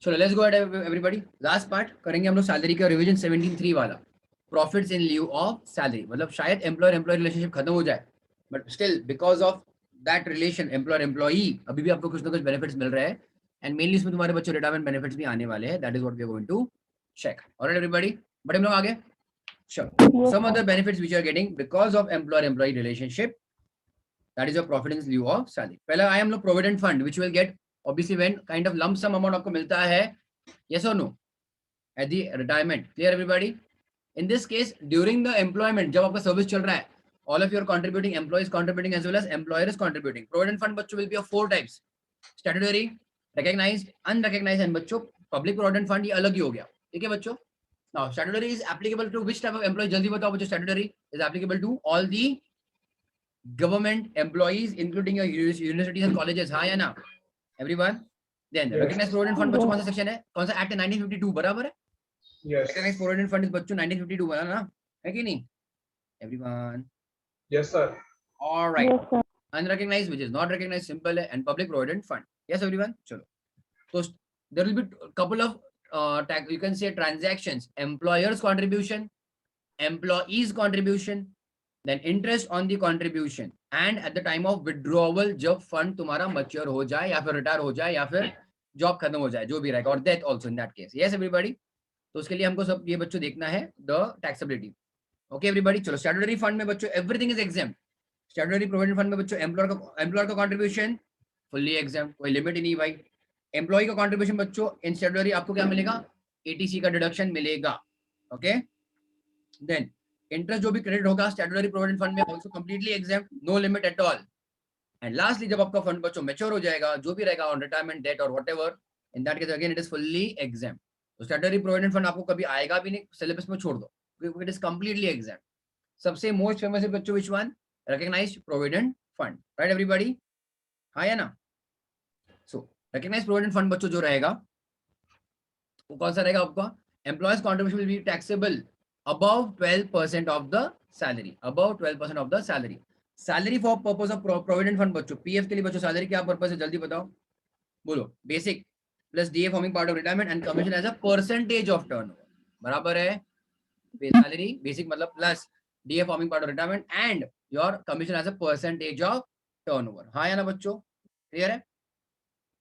चलो let's go at everybody, last part करेंगे हम लोग सैलरी का रिवीजन 17.3 वाला, प्रॉफिट्स इन लिeu ऑफ सैलरी। मतलब शायद एम्प्लॉयर एम्प्लॉय रिलेशनशिप खत्म हो जाए, but still because of that relation employer employee अभी भी आपको कुछ ना कुछ बेनिफिट्स मिल रहे हैं, एंड मेनली इसमें तुम्हारे बच्चों रिटायरमेंट बेनिफिट्स भी आने वाले हैं। That is what we are going to check. Alright everybody, but हम लोग आगे चलो, Yes, some sir. Other benefits which are getting because of employer employee relationship, that is your profit in लिeu of salary. पहला I हम लोग provident fund which will get obviously when kind of lump sum amount आपको मिलता है, yes or no, at the retirement. Clear everybody? In this case, during the employment, जब आपका service चल रहा है, all of you are contributing, employees contributing as well as employer is contributing. Provident fund बच्चों will be of 4 types: statutory, recognized, unrecognized, and बच्चों public provident fund ये अलग ही हो गया। ठीक है बच्चों? Now statutory is applicable to which type of employee? जल्दी बताओ बच्चों। statutory is applicable to all the government employees including your universities and colleges, हाँ या ना everyone? Then Yes. recognized provident fund बच्चों कौन सा सेक्शन है, कौन सा एक्ट है? 1952 बराबर है। Yes. recognized provident fund बच्चों 1952 बना ना, है कि नहीं everyone? Yes, sir. All right. Yes, sir. Unrecognized which is not recognized simple है, and public provident fund. Yes everyone? चलो, तो there will be couple of you can say transactions: employers contribution, employees contribution, then interest on the contribution, and at the time of withdrawal जब fund तुम्हारा mature हो जाए या फिर retire हो जाए या फिर जॉब खत्म हो जाए, जो भी रहेगा, और death also in that case. Yes everybody? तो उसके लिए हमको सब ये बच्चों देखना है द टैक्सेबिलिटी। ओके एवरीबॉडी, चलो स्टैट्यूटरी फंड में बच्चों everything is exam. Statutory provident fund में बच्चों एम्प्लॉयर का कंट्रीब्यूशन फुल्ली एग्जाम, कोई लिमिट ही नहीं भाई। एम्प्लॉय का कंट्रीब्यूशन बच्चों इन स्टैट्यूटरी आपको क्या मिलेगा? एटीसी का डिडक्शन मिलेगा। ओके, देन इंटरेस्ट जो भी क्रेडिट होगा स्टैट्यूटरी प्रोविडेंट फंड में also completely exempt, no limit at all. And lastly जब आपका फंड बच्चों मैच्योर हो जाएगा, जो भी रहेगा ऑन रिटायरमेंट डेट और whatever, in that case again it is fully exempt. तो स्टैट्यूटरी प्रोविडेंट फंड आपको कभी आएगा भी नहीं, सिलेबस में छोड़ दो, इट इज कंप्लीटली एग्जाम। सबसे मोस्ट फेमस है बच्चों which one? Recognised provident fund, right everybody? हाँ या ना? सो रिकॉग्नाइज्ड प्रोविडेंट फंड बच्चों जो रहेगा वो कौन सा रहेगा आपका? Employees contribution will be taxable above 12% of the salary, above 12% of the salary. Salary for purpose of provident fund बच्चों, पीएफ के लिए बच्चों सैलरी क्या पर्पस है, जल्दी बताओ, बोलो। Basic plus DA forming part of retirement and commission as a percentage of turnover, बराबर है? सैलरी बेसिक मतलब plus DA forming part of retirement and your commission as a percentage of turnover, हाँ या ना बच्चों? क्लियर है?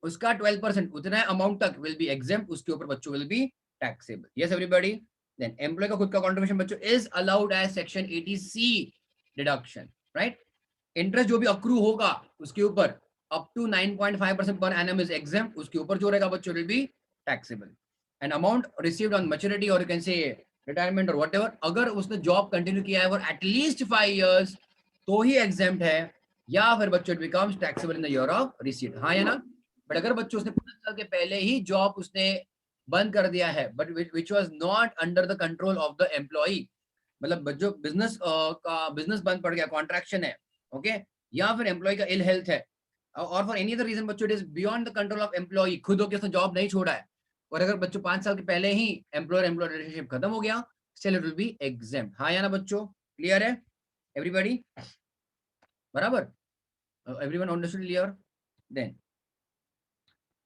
उसका 12% उतना अमाउंट तक विल बी एग्जेम्प्ट, उसके ऊपर बच्चों will be taxable. Yes everybody? Then employee का खुद का कंट्रीब्यूशन बच्चों is allowed as section 80C deduction, right? Interest जो भी अक्रू होगा उसके ऊपर up to 9.5% per annum is exempt, उसके ऊपर जो रहेगा बच्चों will be taxable. And amount received on maturity और यू कैन से रिटायरमेंट और व्हाटएवर, अगर उसने जॉब कंटिन्यू किया है फॉर एटलीस्ट 5 इयर्स तो ही एग्जेम्प्ट है, या फिर बच्चों it becomes taxable in the year of receipt, हाँ या ना? बट अगर बच्चों उसने 5 साल के पहले ही जॉब उसने बंद कर दिया है, but which was not under the control of the employee, मतलब जो बिजनेस का बिजनेस बंद पड़ गया, कॉन्ट्रैक्शन है, ओके, या फिर एम्प्लॉय का इल हेल्थ है, और फॉर एनी अदर रीजन बच्चों it is beyond the control of employee, खुद होकर उसने जॉब नहीं छोड़ा है, और अगर बच्चों 5 साल के पहले ही एम्प्लॉयर एम्प्लॉय रिलेशनशिप खत्म हो गया, still it will be exempt, हाँ या ना बच्चों? क्लियर है एवरीबॉडी? बराबर? Everyone understood? क्लियर? देन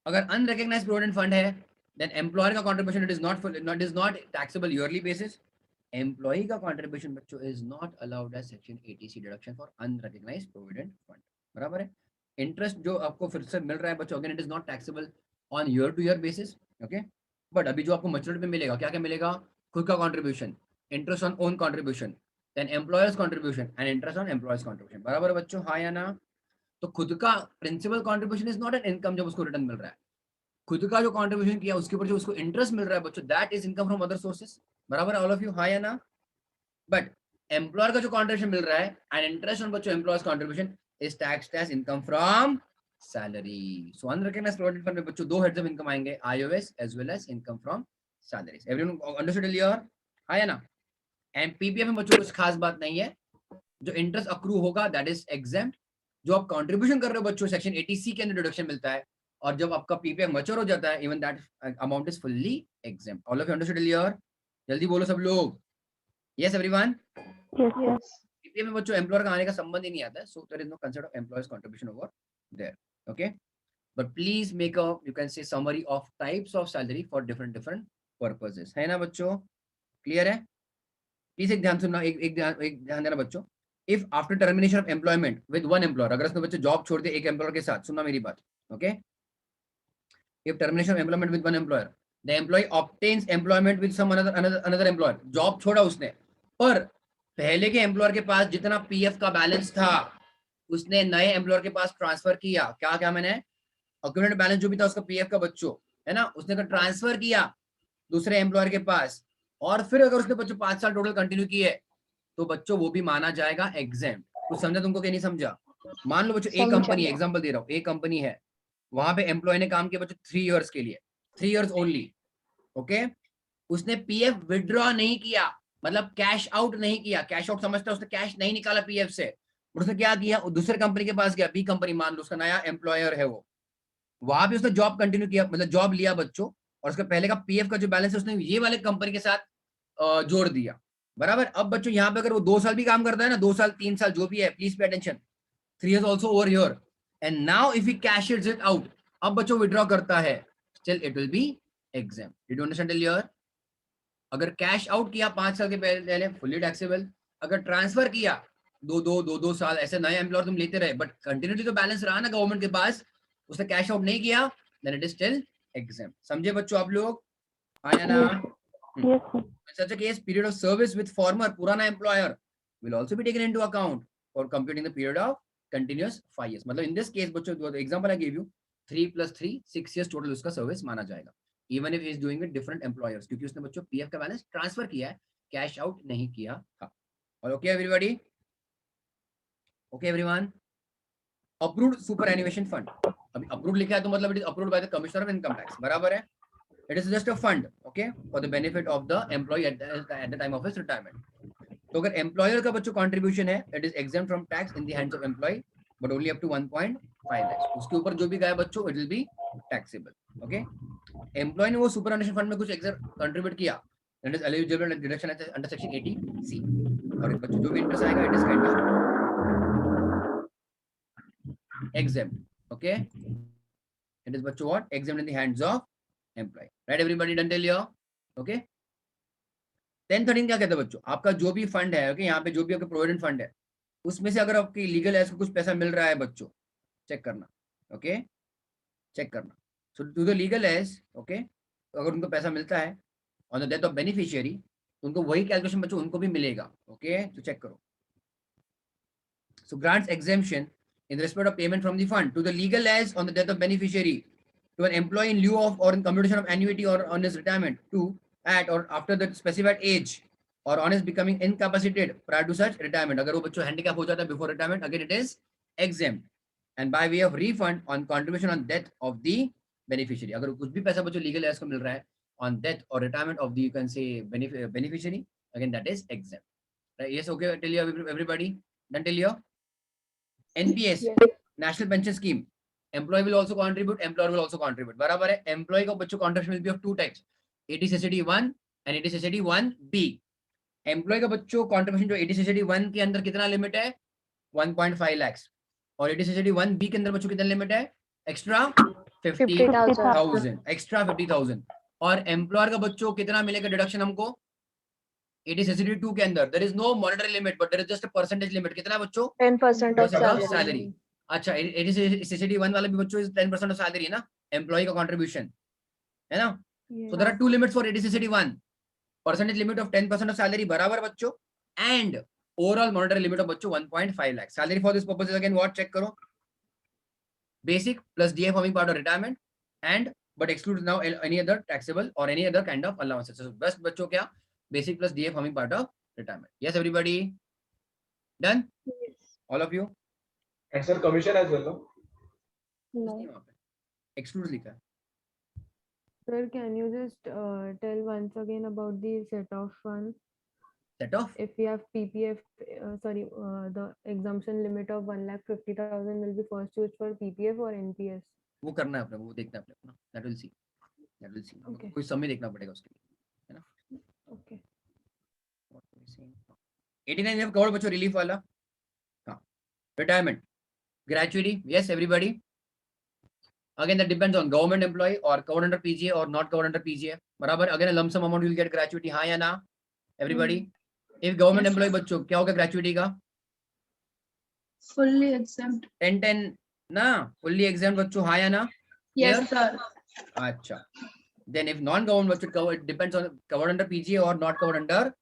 अगर अनरिकॉग्नाइज्ड प्रोविडेंट फंड है, देन एम्प्लॉयर का contribution it is not taxable yearly basis. Employee का कंट्रीब्यूशन बच्चों is not allowed as section 80C deduction for unrecognised provident fund, बराबर है? Interest जो आपको फिर से मिल रहा है बच्चों, again it is not taxable on year two year basis, okay. But अभी जो आपको मैच्योरिटी में मिलेगा, क्या क्या मिलेगा? खुद का contribution, interest on own contribution, then employer's contribution and interest on employer's contribution, बराबर है बच्चों? हाँ या ना? तो खुद का principal contribution is not an income जब उसको रिटर्न मिल रहा है, खुद का जो कंट्रीब्यूशन किया उसके ऊपर जो उसको इंटरेस्ट मिल रहा है बच्चों, that is income from other sources, बराबर है ऑल ऑफ यू? हाँ या ना? बट एम्प्लॉयर का जो कंट्रीब्यूशन मिल रहा है एंड इंटरेस्ट ऑन बच्चों employer's contribution is taxed as income from salary. So unrecognised provident fund में बच्चों दो हेड्स ऑफ इनकम आएंगे, IOS as well as income from salaries. Everyone understood? Clear? हाँ या ना? एंड पीपीएफ में बच्चों कुछ खास बात नहीं है, जो इंटरेस्ट अक्रू होगा दैट इज एग्जेम्प्ट, जो आप कंट्रीब्यूशन कर रहे हो बच्चों सेक्शन 80C के अंदर डिडक्शन मिलता है, और जब आपका पीपीएफ मैच्योर हो जाता है even that amount is fully exempt. All of you understood? Clear? जल्दी बोलो सब लोग। Yes everyone? Yes, sir. PPF में बच्चों एम्प्लॉयर का आने का संबंध ही नहीं आता है, so there is no concept of employer's contribution over there, okay. but please make a, you can say, summary of types of salary for different purposes. है ना बच्चों? क्लियर है? प्लीज एक ध्यान सुनना, एक ध्यान देना बच्चों. If after termination of employment with one employer, अगर उसने बच्चे जॉब छोड़ दे एक एम्प्लॉयर के साथ, सुनना मेरी बात, okay. If termination of employment with one employer, the employee obtains employment with some another employer. Job छोड़ा उसने, पर पहले के एम्प्लॉयर के पास जितना पीएफ का बैलेंस था उसने नए एम्प्लॉयर के पास ट्रांसफर किया. क्या क्या मैंने, अक्यूमुलेटेड बैलेंस जो भी था उसका पीएफ का बच्चों, है ना, उसने ट्रांसफर किया दूसरे एम्प्लॉयर के पास, और फिर अगर उसने बच्चों 5 साल टोटल कंटिन्यू किए तो बच्चों वो भी माना जाएगा एग्जेम्प्ट. कुछ समझा तुमको कि नहीं समझा? मान लो बच्चों एक कंपनी, एग्जांपल दे रहा हूँ, एक कंपनी है, वहां पे एम्प्लॉय ने काम किया बच्चों 3 इयर्स के लिए, 3 इयर्स ओनली, ओके. उसने पीएफ विड्रॉ नहीं किया, मतलब कैश आउट नहीं किया. कैश आउट समझता है, उसने कैश नहीं निकाला पीएफ से. उसने क्या किया, दूसरे कंपनी के पास गया, बी कंपनी मान लो उसका नया एम्प्लॉयर है वो, वहां पे उसने जॉब कंटिन्यू किया, मतलब जॉब लिया बच्चों, और उसका पहले का पीएफ का जो बैलेंस है उसने ये वाले कंपनी के साथ जोड़ दिया. बराबर. अब बच्चों यहाँ पे अगर वो 2 साल भी काम करता है ना, 2 साल 3 साल जो भी है, please pay attention, 3 years also over here, and now if he cashes it out, अब बच्चों विड्रॉ करता है, still it will be exempt. Did you understand till here? अगर कैश आउट किया 5 साल के पहले, फुल्ली टैक्सेबल. अगर ट्रांसफर किया दो साल, ऐसे नए एम्प्लॉयर तुम लेते रहे, बट कंटिन्यूटी तो बैलेंस रहा ना गवर्नमेंट के पास, उसने कैश आउट नहीं किया, then it is still exempt. समझे बच्चों आप लोग? आया ना? Such a case, period of service with former पुराना employer will also be taken into account for computing the period of continuous 5 years. मतलब in this case बच्चों, the example I gave you, 3 + 3 6 years total उसका service माना जाएगा, even if he is doing with different employers, क्योंकि उसने बच्चों PF का balance transfer किया है, कैश आउट नहीं किया था. और okay everybody? Okay everyone? Approved superannuation fund, अभी अप्रूव्ड लिखा है तो मतलब it is approved by the commissioner of income tax. बराबर है? It is just a fund, okay, for the benefit of the employee at the time of his retirement. तो अगर employer का बच्चों कंट्रीब्यूशन है, it is exempt from tax in the hands of employee, but only up to 1.5 lakhs. उसके ऊपर जो भी गया बच्चों, it will be taxable. Okay. Employee ने वो सुपरएन्युएशन फंड में कुछ कंट्रीब्यूट किया, it is eligible deduction under section 80C. और बच्चों जो भी इंटरेस्ट आएगा, it is kind of exempt. Okay, it is बच्चों what, exempt in the hands of employee. Right, everybody done till here? Okay. 1013 क्या कहता है बच्चों, आपका जो भी फंड है, ओके, यहाँ पे जो भी आपका प्रोविडेंट फंड है, उसमें से अगर आपकी लीगल एज को कुछ पैसा मिल रहा है बच्चों, चेक करना. ओके, चेक करना. So to the legal age, okay, अगर उनको पैसा मिलता है on the death of beneficiary, तो उनको वही कैलकुलेशन बच्चों उनको भी मिलेगा. ओके, तो चेक करो. So grants exemption in respect of payment from the fund to the legal heirs on the death of beneficiary, to an employee in lieu of or in commutation of annuity or on his retirement, to at or after the specified age or on his becoming incapacitated prior to such retirement. अगर वो बच्चों handicap हो जाता है before retirement, again it is exempt. And by way of refund on contribution on death of the beneficiary, अगर कुछ भी पैसा बच्चों legal heirs को मिल रहा है on death or retirement of the, you can say, beneficiary, again that is exempt. Right? Yes, okay, till you everybody done till you? NPS, National Pension Scheme. Employee will also contribute, employer will also contribute. बराबर है? Employee का बच्चों contribution will be of 2 types, 80 SCD 1 and 80 SCD 1B. Employee का बच्चों contribution जो 80 SCD 1 के अंदर कितना लिमिट है, 1.5 lakhs, और 80 SCD 1B के अंदर बच्चों कितना लिमिट है, एक्स्ट्रा 50,000, एक्स्ट्रा 50,000. और एम्प्लॉयर का बच्चों कितना मिलेगा डिडक्शन हमको, 80 SCD 2 के अंदर there is no monetary limit but there is just a percentage limit. कितना बच्चों, 10% of salary. अच्छा, 80 SCD 1 वाला भी बच्चों 10% ऑफ सैलरी ना, एम्प्लॉय का कंट्रीब्यूशन है ना. So there are 2 limits for 80 SCD 1, percentage limit of 10% of salary बराबर बच्चों, and overall monetary limit of बच्चों 1.5 lakh. Salary for this purpose is again what, check करो, basic plus DA forming part of retirement and but exclude now any other taxable और any other kind of allowances. So best बच्चों क्या, basic plus DA forming part of retirement. Yes everybody done? All of you? And sir, commission as well, no? No. Exclude लिखा है. Sir, can you just tell once again about the set-off fund? Set off? If we have PPF, the exemption limit of 1,50,000 will be first used for PPF or NPS? वो करना है अपने, वो देखना है अपने, that will see, that will see. Okay. कोई समय देखना पड़ेगा उसके लिए, है ना. Okay. 89 है कवर बच्चों रिलीफ वाला. हाँ, retirement gratuity. Yes everybody? Again, that depends on government employee or covered under PGA or not covered under PGA. बराबर. Again, a lump sum amount will get gratuity. हाँ या ना? Everybody. If government Yes, employee sir. बच्चों क्या होगा gratuity का? Fully exempt. 10 ना? Fully exempt बच्चों हाँ या ना? Yes, sir. अच्छा. Then if non-government बच्चों covered, it depends on covered under PGA or not covered under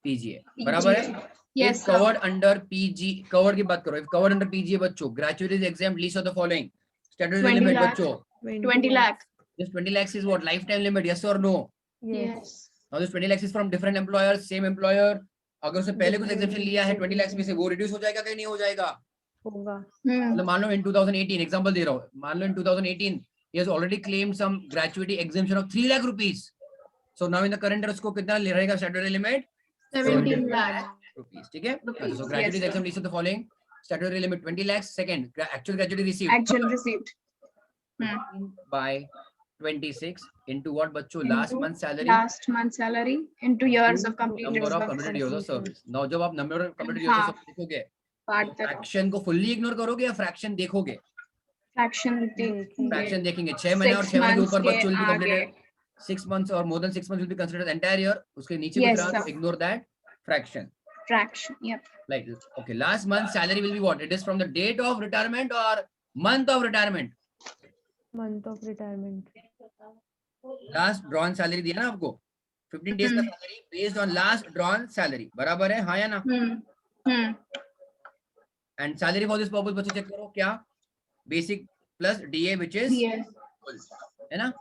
PGA. बराबर है? Yes, If sir. covered under PG, covered की बात करो. If covered under PGA बच्चों, gratuity is exempt. List of the following. Statutory 20 limit lakh. बच्चों. 20 lakh. This 20 lakhs is what? Lifetime limit, yes or no? Yes. Now this 20 lakhs is from different employers, same employer. अगर उसने पहले कुछ Different exemption लिया है 20 lakhs में से, वो employer. reduce हो जाएगा कि नहीं हो जाएगा? होगा. मतलब मान लो in 2018 एग्जांपल दे रहा हूँ, मान लो in 2018 he has already claimed some gratuity exemption of 3 lakh rupees. So now in the current year उसको कितना ले रहेगा statutory limit? 17 lakh. Rupees. ठीक है? Rupees, So gratuity yes, is exempt. List of the following. Statutory limit 20 lakhs. Second, actual gratuity received. Actual receipt. 15 by 26 into what बच्चों? Into Last month salary. Last month salary into years of Into completed Number of service. completed years of completed. service. Now जब आप number of completed years of हाँ. service देखोगे, Part तक fraction को fully ignore करोगे या fraction देखोगे? fraction देखेंगे. फ्रैक्शन देखेंगे. 6 महीने और 6 6 महीने के months ऊपर के बच्चों will be आगे. completed. 6 months or more than 6 months will be considered as entire year. उसके नीचे कुछ Yes, रहा तो sir. ignore that fraction. Fraction. Yep. Like okay, last month salary will be what? It is from the date of retirement or month of retirement? Month of retirement. Last drawn salary दिया ना आपको? 15 days का salary based on last drawn salary. बराबर है हाँ या ना? And salary for this purpose बच्चों check करो क्या? Basic plus DA which is Yes. full. है ना?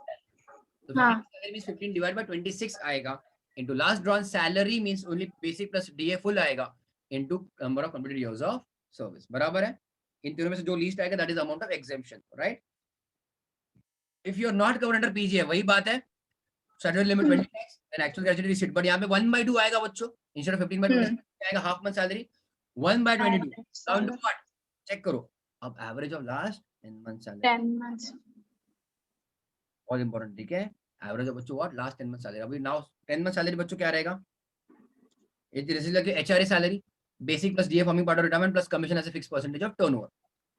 तो हाँ. salary means 15 divided by 26 आएगा. Into last drawn salary means only basic plus DA full आएगा. Into number of completed years of service. बराबर है? इन तीनों में से जो least आएगा that is the amount of exemption, right? If you are not covered under PGA, वही बात है. Statutory limit 20 lakhs and actual gratuity receipt. But यहाँ पे 1/2 आएगा बच्चों. Instead of 15 by 26 आएगा half month salary. 1/22. Now into what? Check करो. अब average of last 10 month salary. 10 months. All important, ठीक है? Average of बच्चों what? Last 10 month salary. अभी now 10 month salary बच्चों क्या रहेगा? It is like HRA salary, basic plus DA forming part of retirement plus commission as a fixed percentage of turnover.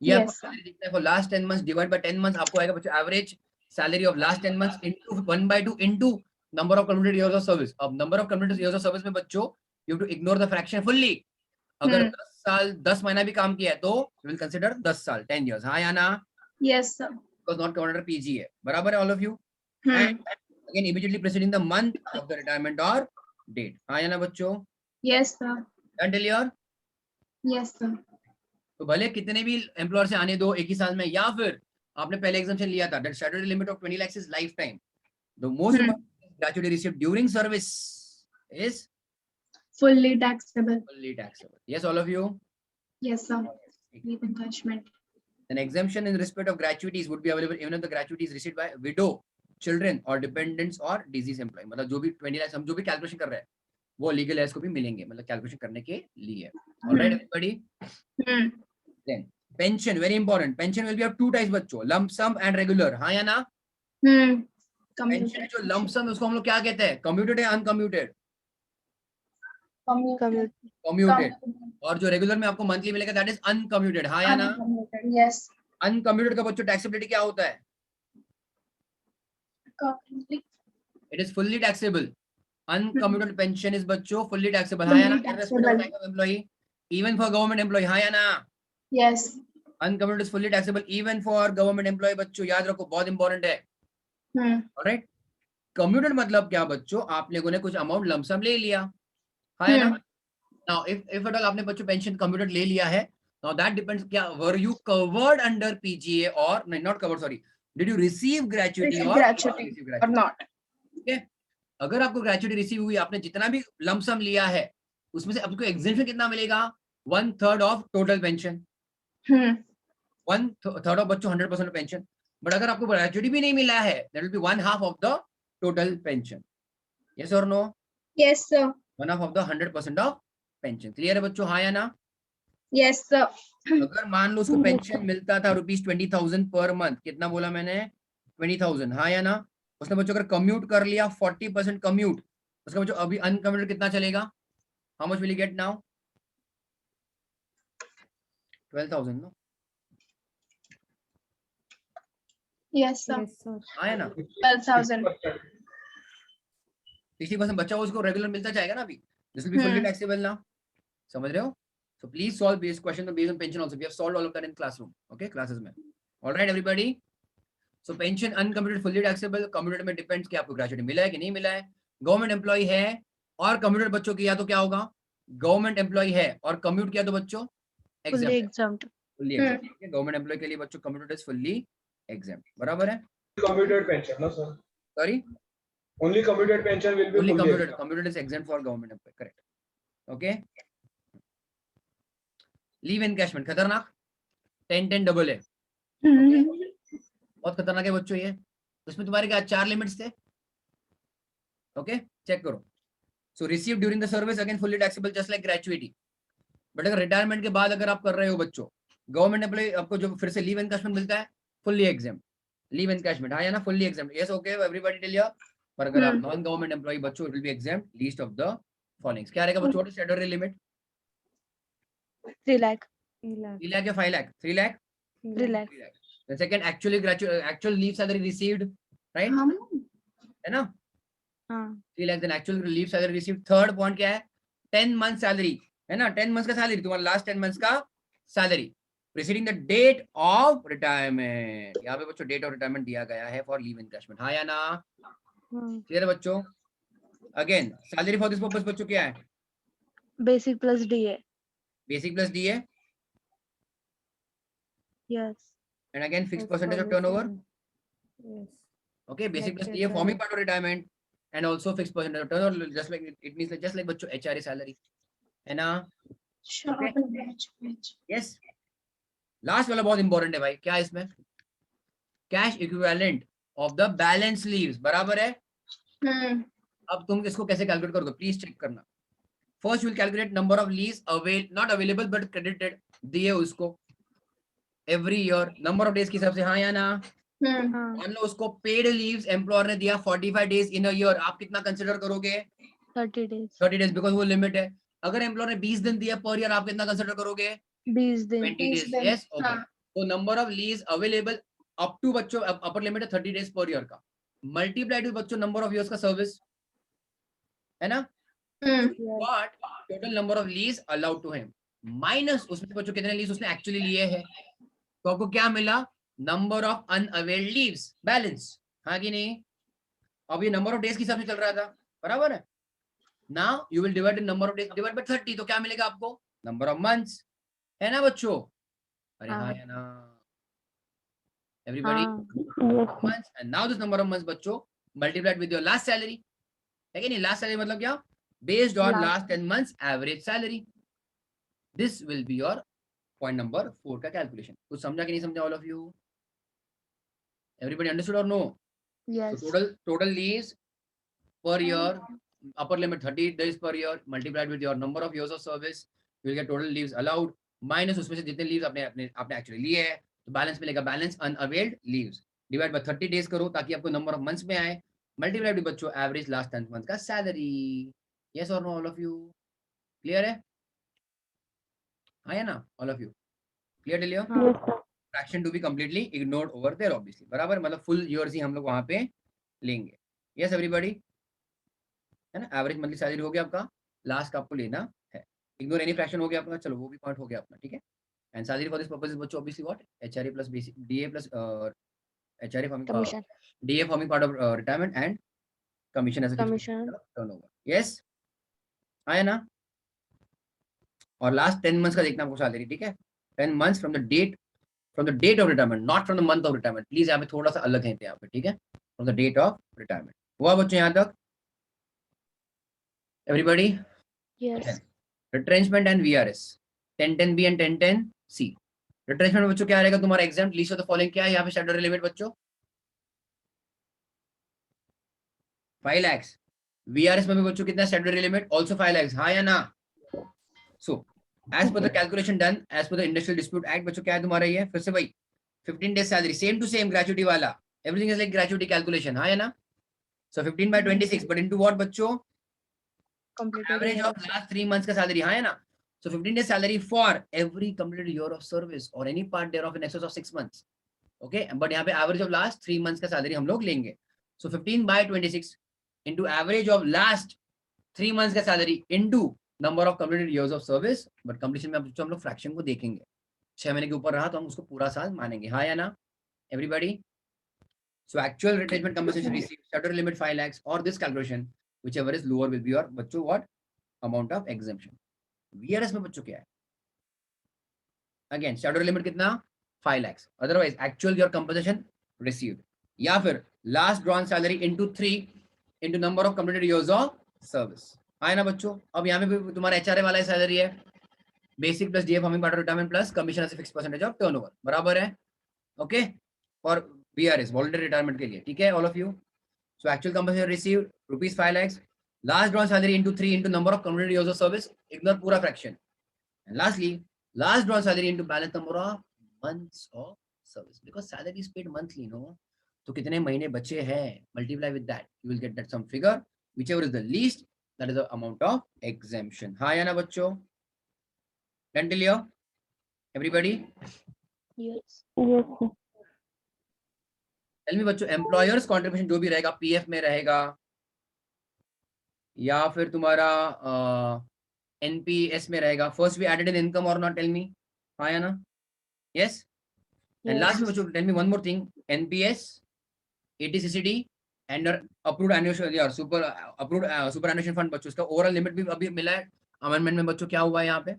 ये आपको Yes, sir. salary दिखता है for last 10 months divided by 10 months आपको आएगा बच्चों average salary of last 10 months into 1/2 into number of completed years of service. अब number of completed years of service में बच्चों you have to ignore the fraction fully. अगर 10 साल 10 महीना भी काम किया है तो you will consider 10 साल 10 years. हाँ या ना? Yes, sir. Because not covered under PGA. बराबर है all of you? And again immediately preceding the month of the retirement or date. हाँ या ना बच्चों? Yes, sir. Until your Yes, sir. तो भले कितने भी एम्प्लॉयर से आने दो एक ही साल में या फिर आपने पहले एग्जाम्पशन लिया था that statutory limit of 20 lakhs is life time the most gratuity received during service is Fully taxable. Fully taxable yes all of you Yes, sir. Leave encashment. an exemption in respect of gratuities would be available even if the gratuity is received by widow children or dependents or deceased employee मतलब जो भी 20 lakhs हम जो भी calculation कर रहे हैं वो लीगल है इसको भी मिलेंगे मतलब कैलकुलेशन करने के लिए alright everybody Then pension, very important. Pension will be of two types बच्चों, lump sum and regular. हाँ या ना? Pension जो lump sum है उसको हम लोग क्या कहते हैं? Commuted या uncommuted? Commuted. और जो regular में आपको monthly मिलेगा that is uncommuted. हाँ या ना? Yes. Uncommuted का बच्चों taxability क्या होता है? It is fully taxable. Uncommuted pension is बच्चों fully taxable. हाँ या ना? Irrespective of type of employee, even for government employee. हाँ या ना? Yes. Uncommuted is fully taxable even for government employee बच्चों याद रखो बहुत important है. Alright? Commuted मतलब क्या बच्चों आप लोगों ने कुछ अमाउंट लमसम ले लिया हाँ या ना now if at all आपने बच्चों पेंशन commuted ले लिया है now that depends क्या were you covered under PGA or no, not covered sorry did you receive gratuity or Gratuity receive or not. okay अगर आपको gratuity receive हुई आपने जितना भी लमसम लिया है उसमें से आपको exemption कितना मिलेगा 1/3 of total pension 1/3 of बच्चों 100% of pension but अगर आपको gratuity भी नहीं मिला है that will be 1/2 of the total pension yes or no Yes, sir. 1/2 of the 100% of pension clear है बच्चों हाँ या ना Yes, sir. अगर मान लो उसको पेंशन मिलता था ₹20,000 पर मंथ कितना बोला मैंने 20,000 हाँ या ना उसने बच्चों अगर कम्यूट कर लिया 40% कम्यूट उसका बच्चों अभी अनकम्यूटेड कितना चलेगा how much will you get now 12,000 no Yes, sir. Yes, sir. आया ना 12,000. 60% बच्चा उसको रेगुलर मिलता जाएगा ना अभी. This will be fully taxable ना. समझ रहे हो? So please solve this question based on pension also. We have solved all of that in classroom. Okay, classes में. All right, everybody. So pension uncomputed fully taxable. Computed में depends कि आपको gratuity मिला है कि नहीं मिला है. Government employee है और commuted बच्चों की या तो क्या होगा? Government employee है और commute किया तो बच्चों Fully exempt. exempt. Fully exempt. Okay, government employee के लिए बच्चों commuted is fully exempt. बराबर है? Commuted pension, no sir. Sorry. Only commuted pension will be Only fully commuted. exempt. Commuted is exempt for government employee. Correct. Okay. Leave encashment खतरनाक. 10-10 double है. बहुत खतरनाक है बच्चों ये. उसमें तुम्हारे क्या 4 लिमिट्स थे. ओके चेक करो. So receive during the service again fully taxable just like gratuity. But अगर रिटायरमेंट के बाद अगर आप कर रहे हो बच्चों गवर्नमेंट एम्प्लॉय आपको जो फिर से लीव एनकैशमेंट मिलता है फुल्ली एग्जाम. लीव एनकैशमेंट हाँ या ना fully exempt. Yes okay everybody tell here. पर अगर आप नॉन गवर्नमेंट एम्प्लॉय बच्चों it will be exempt least of the followings. क्या रहेगा बच्चों? Statutory limit 3 lakh. 3 lakh. 3 lakh या 5 lakh? 3 lakh. 3 lakh. 3 lakh. The second actual leave salary received, right? है ना? हाँ. 3 lakh. Then actual leave salary received. Third point क्या है? 10 month salary है ना? 10 months का सैलरी तुम्हारा लास्ट 10 months का salary preceding the date of retirement. यहाँ पे बच्चों डेट ऑफ रिटायरमेंट दिया गया है फॉर लीव एनकैशमेंट. हाँ या ना? क्लियर है बच्चों? Again salary for this purpose बच्चों क्या है? Basic plus DA. Basic plus D है. Yes. And again fix As percentage of per turnover. the- Yes. Okay, basic plus Like DA forming HRA. part of retirement and also fixed percentage of turnover. Just like it means like just like बच्चों HRA salary है ना? Yes. Last वाला बहुत important है भाई. क्या है इसमें? Cash equivalent of the balance leaves. बराबर है. अब तुम इसको कैसे कैलकुलेट करोगे प्लीज चेक करना. First will calculate number of leaves not available but credited दिए उसको every year number of days के हिसाब से. हाँ या ना? हाँ. मान लो उसको पेड लीव्स एम्प्लॉयर ने दिया 45 डेज इन अ ईयर. आप कितना कंसिडर करोगे? 30 days. 30 डेज बिकॉज वो लिमिट है. अगर एम्प्लॉयर ने 20 दिन दिया पर ईयर आप कितना कंसिडर करोगे? 20 दिन. 20 days. Yes, okay. So number of leaves available up to बच्चों upper limit है 30 days per year का. Multiplied with बच्चों number of years का service है ना? But total number of leaves allowed to him minus उसमें बच्चों कितने leaves उसने actually लिए हैं. तो आपको क्या मिला? Number of unavailed leaves balance. हाँ कि नहीं? अब ये number of days के हिसाब से चल रहा था. बराबर है? Now you will divide the number of days divide by 30 तो क्या मिलेगा आपको? Number of months है ना बच्चों? अरे हाँ हाँ. या ना? Everybody हाँ. months and now this number of months बच्चों multiplied with your last salary है कि नहीं? Last salary मतलब क्या? Based on last 10 months average salary. This will be your point number 4 का calculation. कुछ समझा कि नहीं समझा all of you? Everybody understood or no? Yes. So total leaves per year upper limit 30 days per year multiplied with your number of years of service you will get total leaves allowed minus उसमें से जितने leaves आपने actually लिए हैं तो balance मिलेगा. Balance unavailed leaves divide by 30 days करो ताकि आपको नंबर ऑफ मंथ्स में आए. मल्टीप्लाइड विद बच्चों एवरेज लास्ट 10 मंथ का सैलरी. यस और no all of you? Clear है? हाँ या ना all of you? Clear till here? Fraction to be completely ignored over there obviously. बराबर मतलब फुल ईयर्स ही हम लोग वहां पे लेंगे. यस एवरीबॉडी है ना? एवरेज मंथली सैलरी हो गया आपका. लास्ट का आपको लेना है. इग्नोर एनी फ्रैक्शन हो गया आपका. चलो वो भी पॉइंट हो गया अपना. ठीक है. And salary for this purpose is बच्चों obviously what? HRA plus basic DA plus HRA forming Commission. DA forming part of retirement and commission as a Commission. turnover. Yes, आया ना? और लास्ट 10 मंथ्स का देखना आपको सैलरी. ठीक है. 10 months from the date of retirement, not from the month of retirement. Please यहाँ पे थोड़ा सा अलग है यहाँ पे. ठीक है. From the date of retirement. हुआ बच्चों यहाँ तक? Everybody? Yes. Retrenchment and VRS 1010B and 1010C. Retrenchment बच्चों क्या रहेगा तुम्हारा? exempt least of the following क्या है यहाँ पे statutory limit बच्चों? 5 lakhs. VRS में भी बच्चों कितना statutory limit? Also 5 lakhs. हाँ या ना? So as per the calculation done as per the Industrial Dispute Act बच्चों क्या है तुम्हारा ये? फिर से भाई 15 days salary same to same gratuity वाला. Everything is like gratuity calculation. हाँ या ना? So 15 by 26 but into what बच्चों? Completed Average year. of last 3 months का salary. हाँ या ना? So 15 days salary for every completed year of service or any part thereof in excess of 6 months. Okay, but यहाँ पे average of last 3 months का salary हम लोग लेंगे. So 15/26 into average of last 3 months का salary into number of completed years of service. But completion में हम लोग फ्रैक्शन को देखेंगे. 6 महीने के ऊपर रहा तो हम उसको पूरा साल मानेंगे. हाँ या ना everybody? So actual retention compensation received, statutory limit 5 lakhs, or this calculation, whichever is lower will be your बच्चों what amount of exemption. VRS में बच्चों क्या है? Again statutory limit कितना? 5 lakhs. Otherwise actual your compensation received. या फिर last drawn salary into 3 into number of completed years of service. आए ना बच्चों? अब यहाँ पे भी तुम्हारा HRA वाला सैलरी है. Basic plus DA forming part of retirement plus commission as fix percentage of turnover. बराबर है? ओके? और VRS वॉलंटरी रिटायरमेंट के लिए. ठीक है all of you? So actual compensation received rupees 5 lakhs. Last drawn salary into 3 into number of completed years of service. Ignore पूरा fraction. And lastly last drawn salary into balance number of months of service, because salary is paid monthly. No, तो कितने महीने बचे हैं, multiply with that, you will get that sum figure whichever is the least, that is the amount of exemption. हाँ या ना बच्चों? Done till here everybody? Yes. Yes, sir. Tell me बच्चों, एम्प्लॉयर्स कंट्रीब्यूशन जो भी रहेगा पीएफ में रहेगा या फिर तुम्हारा एनपीएस में रहेगा, first be added in income और नॉट? Tell me. हाँ या ना? यस. एंड लास्ट में बच्चों tell me one more thing, NPS, eighty CCD and approved annual या super approved super annual fund बच्चों, इसका ओवरऑल लिमिट भी अभी मिला है अमेंडमेंट में बच्चों. क्या हुआ है यहाँ पे?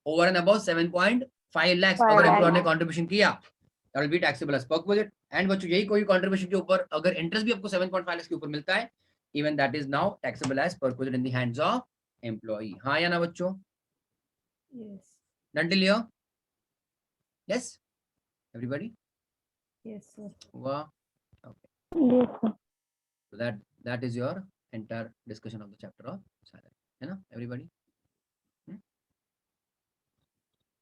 ओवर एंड अबव 7.5 lakhs अगर एम्प्लॉयर ने कंट्रीब्यूशन किया, that will be taxable as per budget. And बच्चों यही कोई कंट्रीब्यूशन के ऊपर अगर इंटरेस्ट भी आपको 7.5 lakhs के ऊपर मिलता है, even that is now taxable as per budget in the hands of employee. हाँ या ना बच्चों? Yes. Done till here? Yes everybody? Yes, sir. वाह. Yes, sir. So that is your entire discussion of the chapter of salary. है ना everybody?